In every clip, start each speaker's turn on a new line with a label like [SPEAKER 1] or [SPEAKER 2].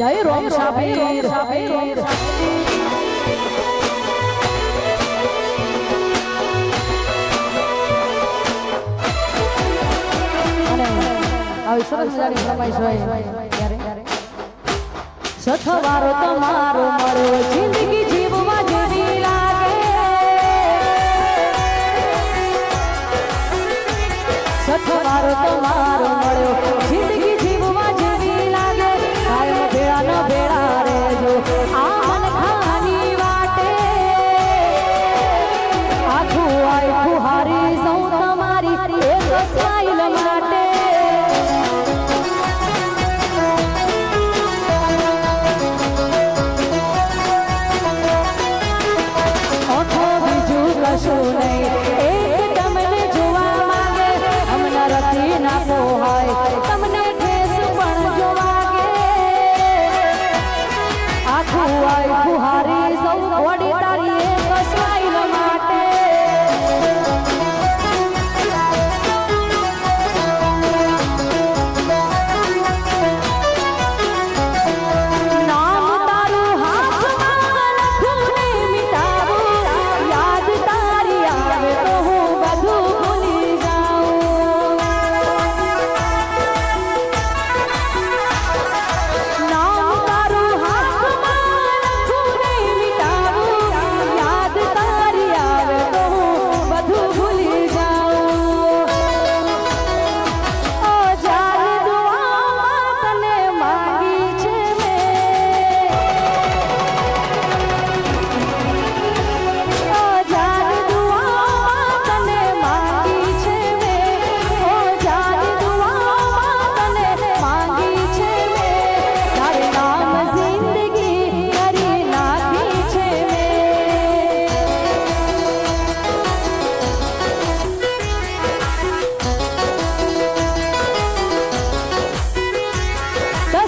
[SPEAKER 1] જય રોમ સાબીર આવી સરસ મજાની ફરમાઈશ હોય ત્યારે સથવારો તમારો મળ્યો જિંદગી જીવવા જેવી લાગે સથવારો તમારો મળ્યો જિંદગી જીવવા જેવી લાગે કાયમ ભેળા ન ભેળા રહેજો આ મન ખાની વાટે આખું આખું હારી સૌ તમારી એક સ્માઈલ માટે કશું નહીં એક તમને જોવા માંગે હમણાં રતી ના પોહાય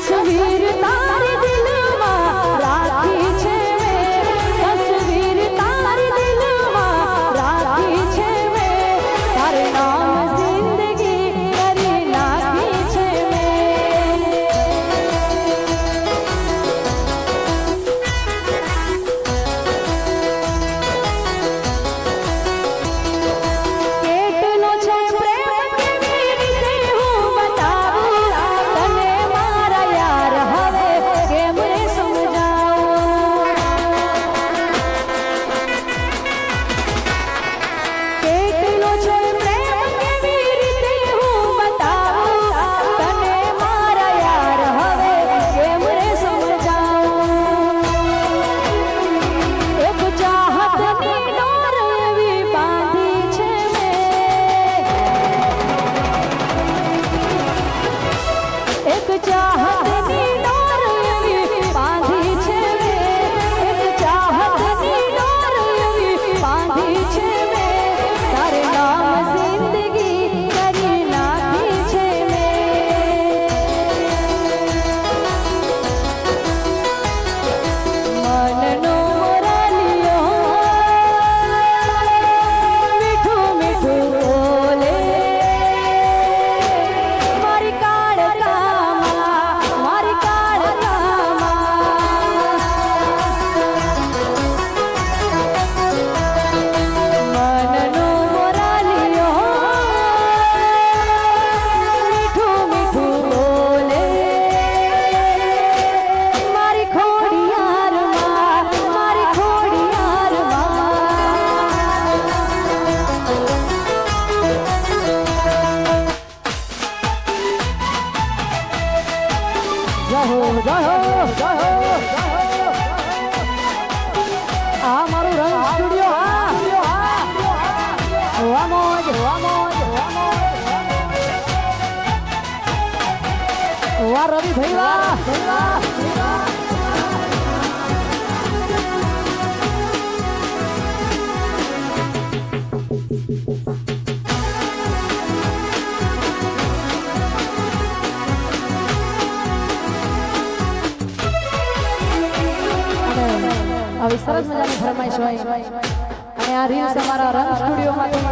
[SPEAKER 1] તસવીર તારી દિલમાં રાખી છે મેં, તસવીર તારી દિલમાં રાખી છે મેં, તારે નામ જિંદગી કરી નાખી છે મેં. કેટલો છે પ્રેમ કેવી રીતે હું બતાવું તને મારા યાર હવે કેમ રે સમજાવું. કેટલો છે પ્રેમ કેવી રીતે હું બતાવું તને મારા યાર હવે કેમ રે સમજાવું. એક ચાહતની ડોર એવી બાંધી છે મેં, એક ચાહતની ડોર એવી બાંધી છે મેં, એક ચાહતની ડોર એવી બાંધી છે મેં, તારે નામ જિંદગી કરી નાખી છે મેં. મનનો મોરલિયો મીઠું મીઠું બોલે, મારી કાળકામાં, મારી કાળકામાં. મનનો મોરલિયો મીઠું મીઠું બોલે, મારી ખોડિયારમાં, મારી ખોડિયારમાં. જય હો, જય હો, જય હો, જય હો. આ મારું રંગ સ્ટુડિયો. વાહ મોજ, વાહ મોજ, વાહ મોજ. વાહ રવિ ભાઈ, વાહ વાહ. આવી સરસ મજાની ફરમાઈશ હોય અને આ રીલ્સ અમારા રંગ સ્ટુડિયોમાંથી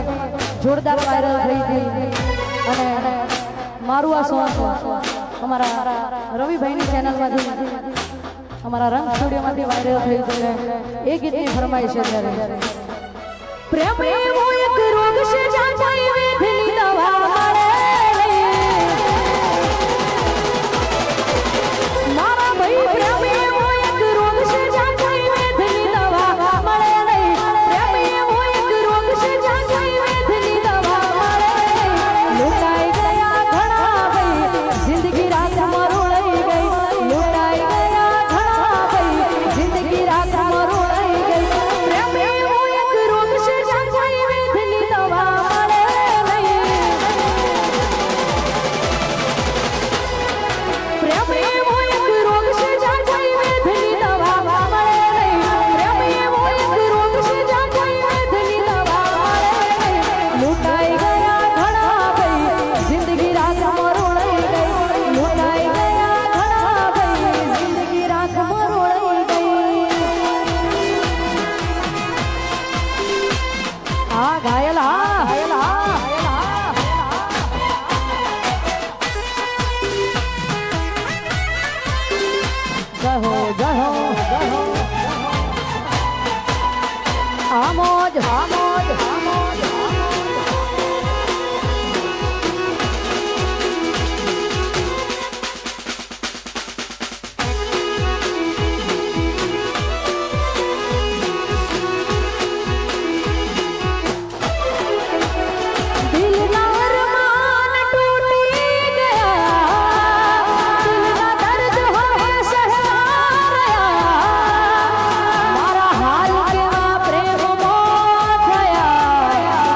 [SPEAKER 1] જોરદાર વાયરલ થઈ હતી. અને મારું આ સોંગ અમારા રવિભાઈની ચેનલમાંથી અમારા રંગ સ્ટુડિયોમાંથી વાયરલ થયું છે. એ ગીતની ફરમાઈશ છે ત્યારે પ્રેમ એવો એક રોગ છે જ્યાં કોઈ વેદની દવા મળે નહીં. મારા ભાઈ પ્રેમ એવો એક રોગ છે જ્યાં કોઈ વેદની દવા મળે નહીં. પ્રેમ એવો એક રોગ છે જ્યાં કોઈ વેદની દવા મળે નહીં. લૂંટાઈ ગયા ઘણા ભાઈ જિંદગી રાતમાં રોળાઈ ગઈ, લૂંટાઈ ગયા ઘણા ભાઈ જિંદગી રાતમાં રોળાઈ ગઈ. પ્રેમ એવો એક રોગ છે જ્યાં કોઈ વેદની દવા મળે નહીં. પ્રેમ એવો એક રોગ છે જ્યાં કોઈ વેદની દવા મળે નહીં. પ્રેમ એવો એક રોગ છે જ્યાં કોઈ વેદની દવા મળે નહીં. લૂંટાઈ ગયા ઘણા ભાઈ જિંદગી રાતમાં રોળાઈ ગઈ, લૂંટાઈ ગયા ઘણા ભાઈ જિંદગી રાતમાં રોળાઈ ગઈ. હા ઘાયલ, હા ઘાયલ, હા ઘાયલ, હા. જય હો, જય હો, જય હો. આ મોજ, આ મોજ, આ મોજ. દિલના અરમાન તૂટી ગયા, દિલના દર્દ હવે સહેલા રહ્યા. મારા હાલ કેવા પ્રેમમાં થયા,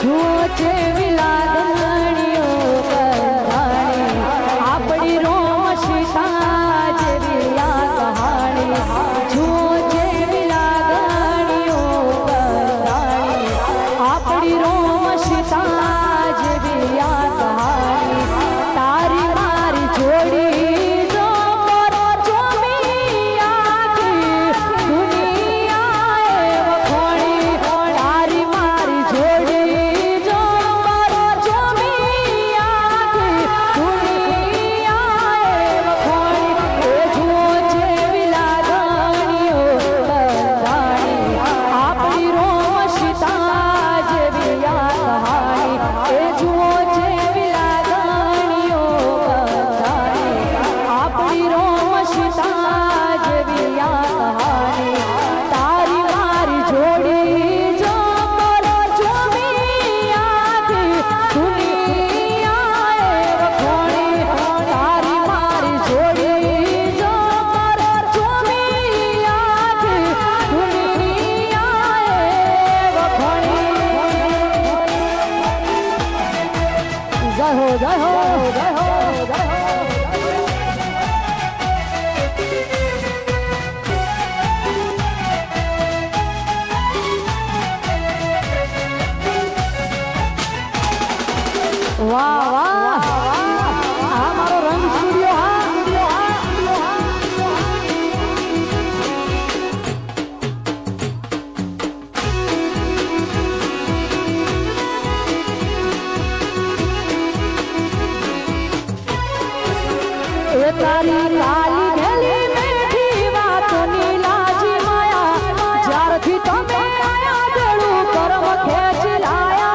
[SPEAKER 1] જુઓ જેવી લાગણીઓ બંધાણી આપણી રોમ સીતા જેવી આ કહાણી જુઓ જેવી લાગણીઓ બંધાણી આપણી રોમ સીતા જેવી આ કહાણી તારી મારી જોડી વાહ વાહ આ મારો રંગ સ્ટુડિયો એ તારી લાલી ગેલી મેઠી વાતની લાજી માયા જ્યારથી તમે આયા બેડું કરમ ખેંચી લાયા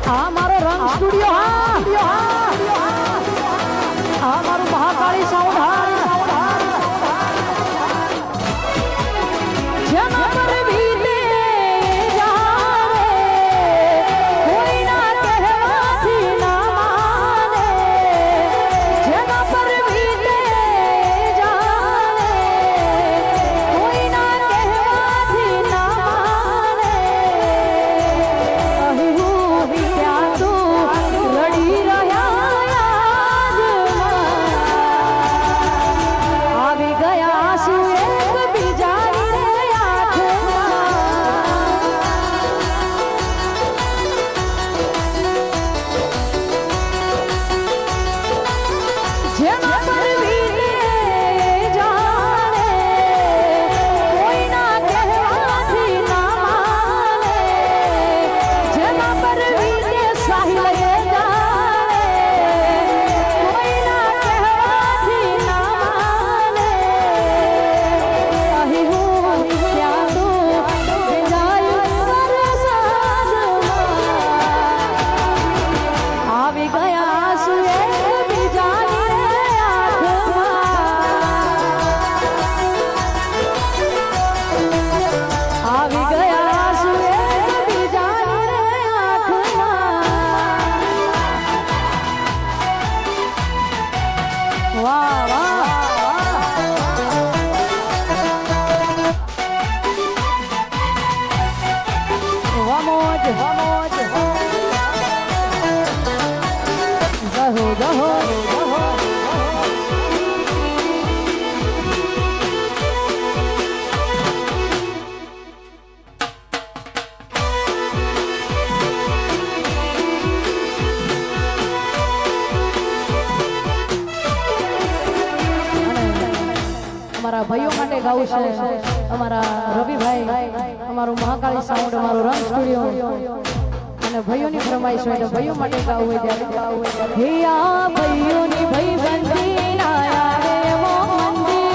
[SPEAKER 1] આ મારો રંગ સ્ટુડિયો આ મારું મહાકાળી સાઉન્ડ જેના પર વીતે જાવે કોઈના કહેવાથી ના માને જેના પર વીતે જાવે કોઈના કહેવાથી ના માને રડી રહ્યા આવી ગયા શું એક બીજાની આંખમાં ગાવું છે અમારા રવિભાઈ, અમારું મહાકાળી સાઉન્ડ, અમારું રંગ સ્ટુડિયો અને ભાઈઓની ફરમાઈશ હોય તો ભાઈઓ માટે ગાવું હોય ત્યારે હે આ ભાઈઓની ભાઈબંધી ના આવે મોહંદી,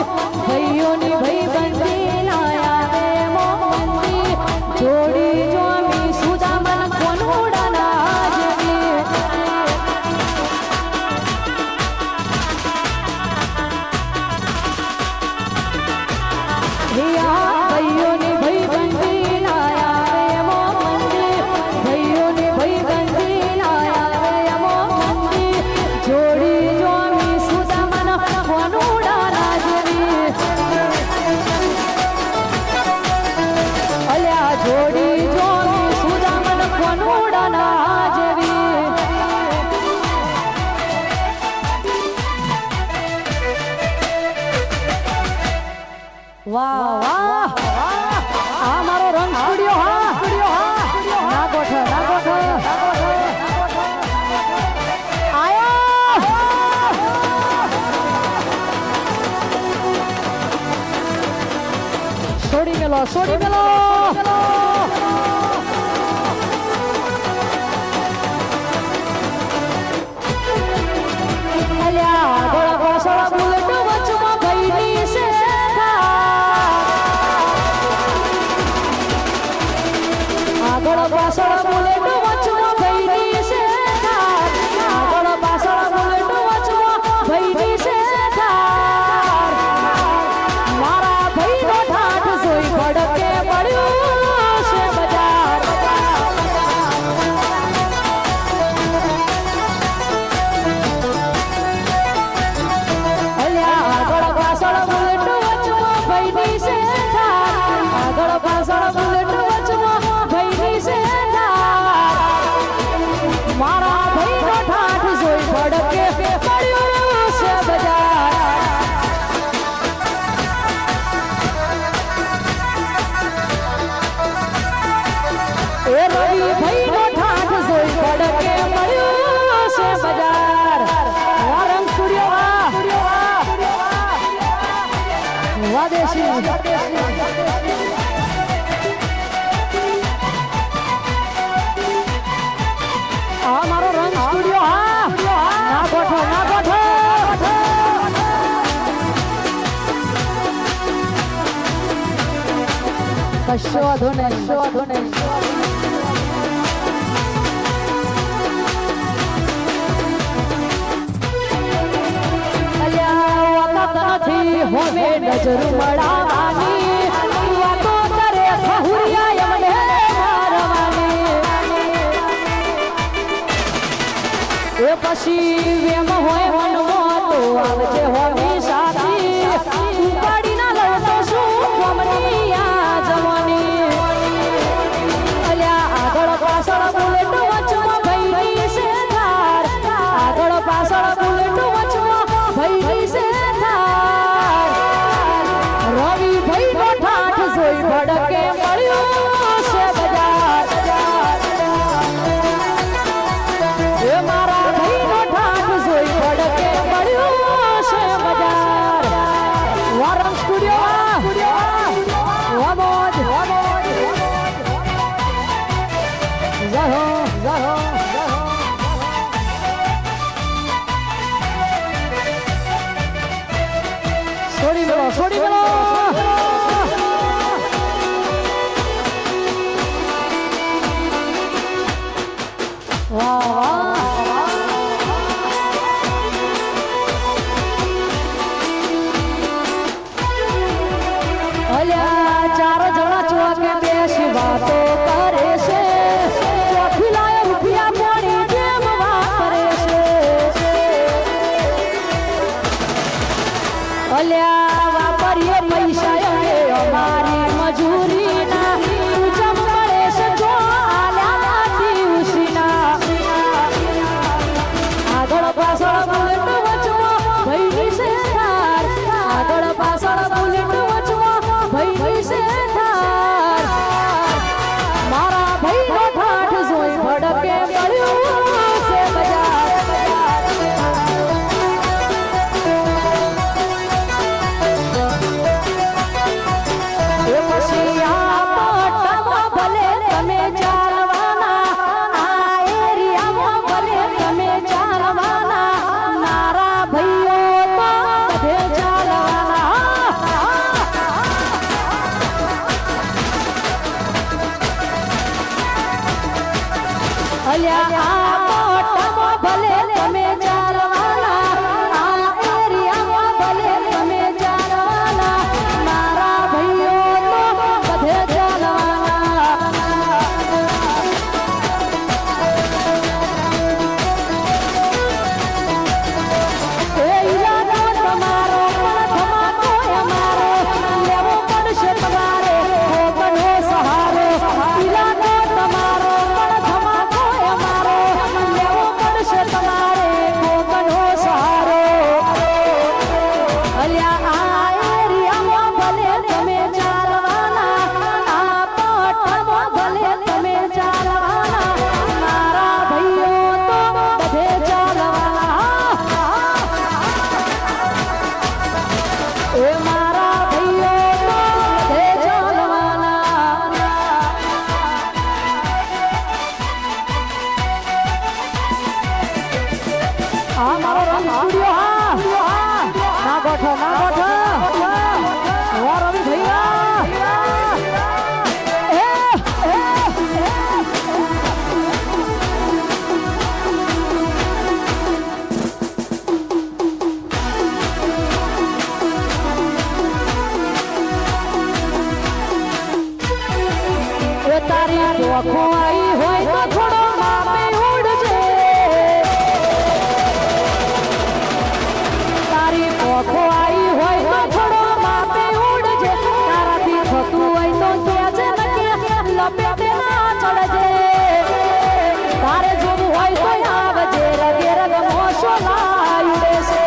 [SPEAKER 1] ભાઈઓની ભાઈબંધી ના આવે મોહંદી, જોડી જોમી સુદામન કોનુડા ના જેવી હે આ ભાઈઓની ભાઈબંધી ના આવે મોહંદી, ભાઈઓની ભાઈબંધી ના આવે મોહંદી, જોડી જોમી સુદામન કોનુડા ના જેવી અલ્યા જોડી જોમી સુદામન કોનુડા ના જેવી વાહ વાહ આ મારો રંગ સ્ટુડિયો હા ના ગોઠ આયો છોડી મેલો અલ્યા ગોળા ગોળા બુલેટ વચમાં ભઈની છે આગળ પાછળ બુલેટ વચમાં ભઈની છે આગળ પાછળ બુલેટ વચમાં ભઈની છે મારા ભઈનો ઠાઠ જોઈ ભડકે પડ્યું છે બજાર અલ્યા આગળ પાછળ બુલેટ વચમાં ભઈની છે આગળ પાછળ બુલેટ વચમાં ભઈની છે મારા ભઈનો ઠાઠ જોઈ ભડકે પડ્યું છે બજાર એ રવિ ભઈનો ઠાઠ જોઈ ભડકે પડ્યું છે બજાર રંગ સ્ટુડિયો વાહ દેશી આ મારો રંગ સ્ટુડિયો હા ના ગોઠો કશો વાંધો નહીં અલ્યા વખત નથી હોમે નજર મળાવાની વાતો કરે ખહુરિયા એમને મારવાની એ પછી વેમ હોય મનમાં તો આવજે હોમી સાથી ઉપાડી ના લડતો શું કોમની આ જવાની અલ્યા આગળ પાછળ બુલેટ વચમાં ભઈની છે થાર આગળ પાછળ બુલેટ વચમાં ભઈની છે થાર રવિ ભઈનો ઠાઠ જોઈ ભડકે મળ્યું છે બજાર એ મારા ભઈનો ઠાઠ જોઈ ભડકે મળ્યું છે અલ્યા આ મોટામાં ભલે તમે ચાલવાના આ એરિયામાં ભલે તમે ચાલવાના મારા ભાઈઓ તો બધે ચાલવાના એ ઈલાકો તમારો પણ ધમાકો અમારો લેવો પડશે તમારે કોકનો સહારો ઈલાકો તમારો પણ ધમાકો અમારો લેવો પડશે તમારે કોકનો સહારો અલ્યા આ એરિયામાં ભલે તમે ચાલવાના આ પાટણમાં ભલે તમે ચાલવાના મારા ભાઈઓ તો બધે ચાલવાના એ મારા ભાઈઓ તો બધે ચાલવાના આ મારો રંગ સ્ટુડિયો હા ના ગોઠો ઓ રવિ ભૈયા એ તારી ચોખો આવી હોય તો થોડો માપે ઉડજે તારી ચોખો આવી હોય તો થોડો માપે ઉડજે તારાથી થતું હોય તો કેજે નકે લપેટે ના ચડજે તારે જોવું હોય તો આવજે રગે રગ મોસો લાયુડે છે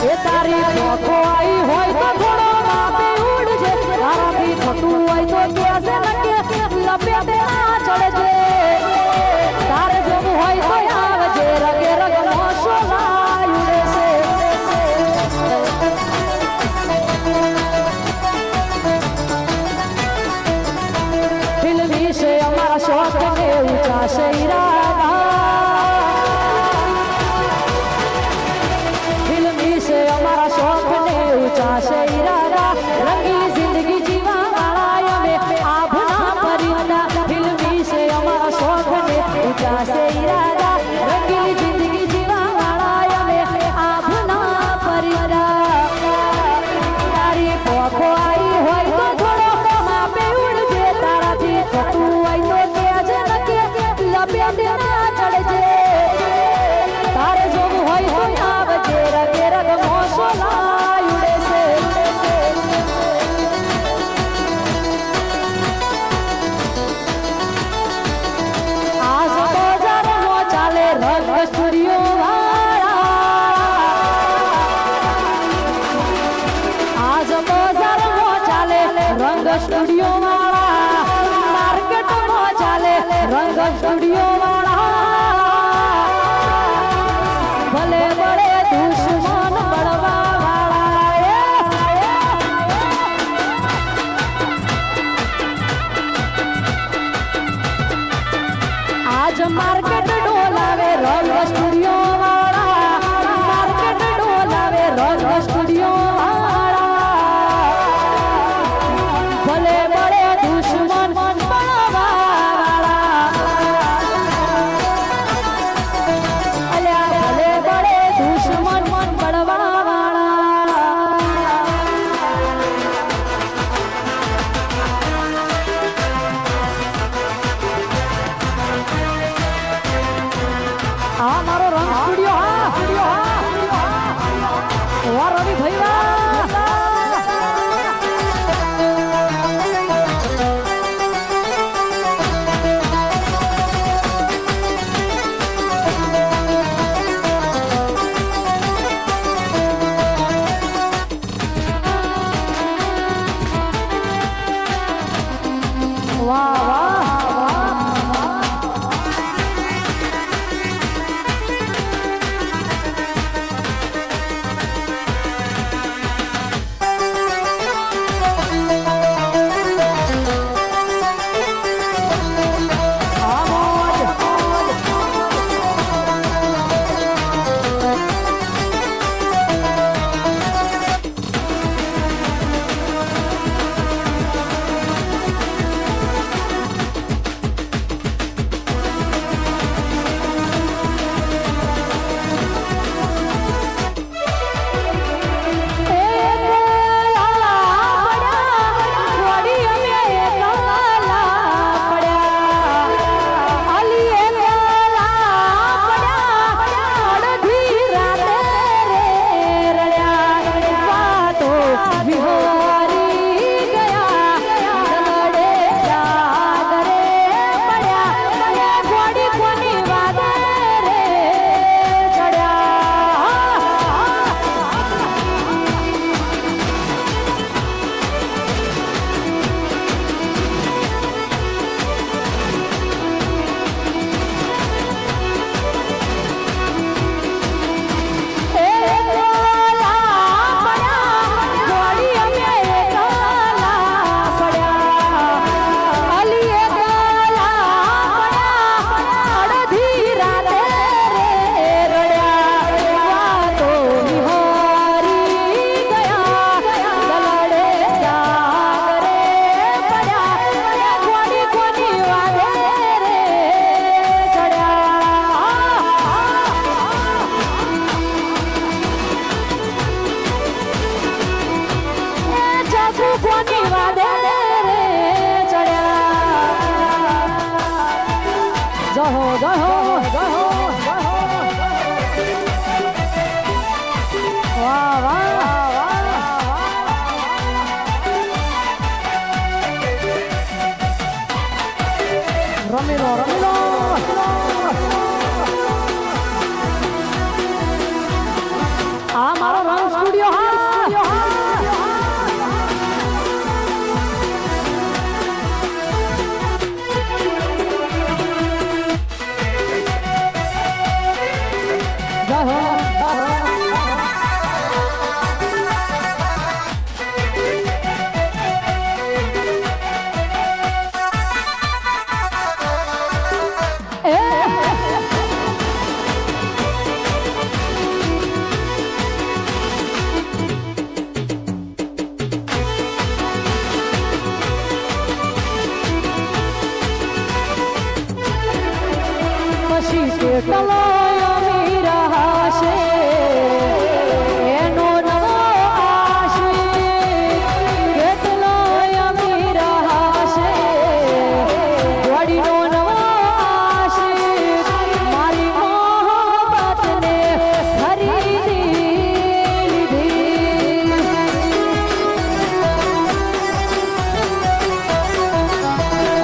[SPEAKER 1] એ તારી ચોખો આવી હોય તો થોડો માપે ઉડજે તારાથી થતું હોય તો કેજે નકે લપેટે ના ચડજે તારે જોવું હોય તો આવજે રગે રગ મોસો લાયુડે છે ફિલ્મી છે અમારા શોખ ને ઊંચા છે ઈરાદા ફિલ્મી છે અમારા શોખ ને ઊંચા છે ઈરાદા રંગી જિંદગી જીવા વાળા અમે આભના પરિંદા ફિલ્મી છે અમારા શોખ ને ઊંચા છે ઈરાદા રંગી જિંદગી જીવા વાળા અમે આભના પરિંદા તારી પોખો આવી હોય તો થોડો માપે ઉડજે તારાથી થતું હોય તો કેજે નકે લપેટે ના ચડજે તારે જોવું હોય તો આવજે રગે રગ મોસો લાયુડે છે આજ બજારમાં ચાલે રંગ સ્ટુડિયો વાળા આજ બજારમાં ચાલે રંગ સ્ટુડિયો વાળા માર્કેટમાં ચાલે રંગ સ્ટુડિયો વાળા ભલે બળે દુશ્મન બળવા વાળા આજ માર્કેટ ડોલાવે રંગ સ્ટુડિયો વાળા માર્કેટ ડોલાવે રંગ સ્ટુડિયો વાળા ભલે બળે દુશ્મન બળવા વાળા પછી કેટલો અમીર હશે એનો નવો આશિક કેટલો અમીર હશે વડીનો નવો આશિક મારી મોહબ્બતને ખરીદી લીધી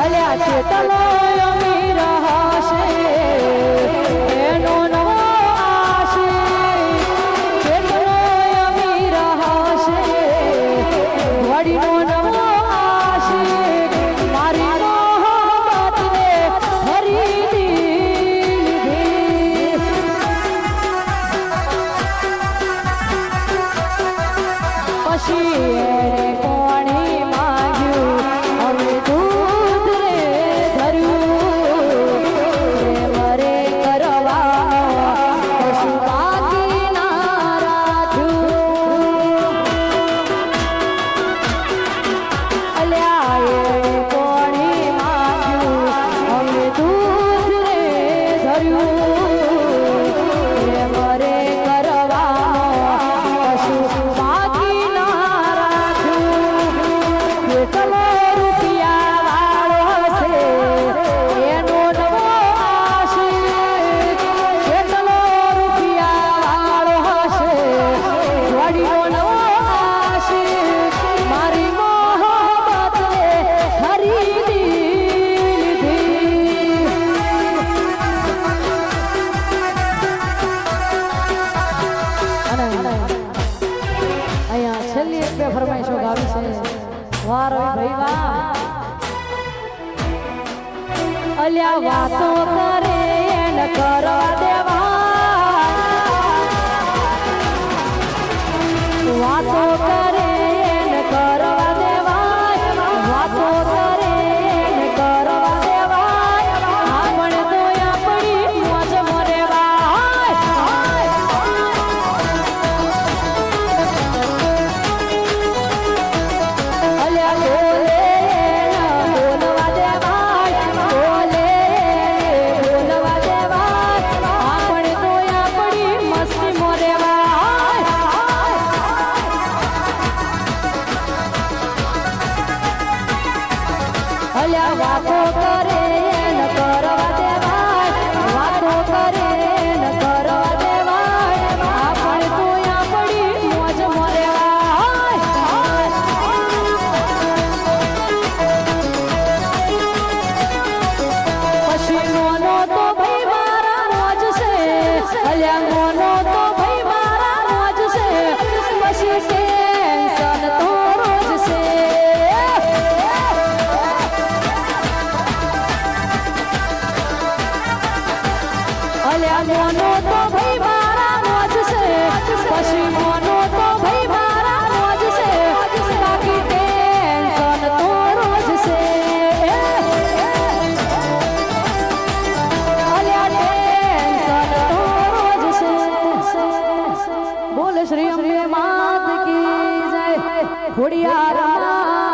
[SPEAKER 1] અલ્યા કેટલો અમીર હશે એનો નવો આશિક કેટલો અમીર હશે વડીનો નવો આશિક મારી મોહબ્બતને ખરીદી લીધી પછી એને પાણી માંગ્યું હવે દૂધ રે ધર્યું મરે કરવાનો કશું બાકી ના રાખ્યું અલ્યા એને પાણી માંગ્યું હવે દૂધ રે ધર્યું મરે કરવાનો કશું બાકી ના રાખ્યું કેટલો રૂપિયા વાળો હશે એનો નવો આશિક કેટલો રૂપિયા વાળો હશે વડીનો નવો આશિક મારી મોહબ્બતને ખરીદી લીધી અને અહીંયા છેલ્લી એક બે ફરમાઈશો ગાવી છે વાહ રવિ ભાઈ વાહ અલ્યા વાતો કરે એને કરવા દેવા વાતો કરે એને કરવા દેવા વાતો કરે એને કરવા દેવા આપણે તો આપણી મોજ મરેવા અલ્યા બોલે બોલવા દેવાય બોલે બોલવા દેવાય આપણે તો આપણી મસ્તી મોરેવાય અલ્યા વાતો કરે એને કરવા દેવાય વાતો કરે એને કરવા દેવાય આપણે તો આપણી મોજ મોરેવાય પછી મોનો તો ભાઈ મારા મોજ છે અલ્યા મોનો તો ભાઈ મારા મોજ છે પછી ટેન્શન તો રોજ છે અલ્યા મોનો તો ભાઈ મારા મોજ છે પછી મોનો તો ભાઈ મારા મોજ છે બાકી ટેન્શન તો રોજ છે અલ્યા ટેન્શન તો રોજ છે બોલે શ્રી અંબે માત કી જય ખોડિયાર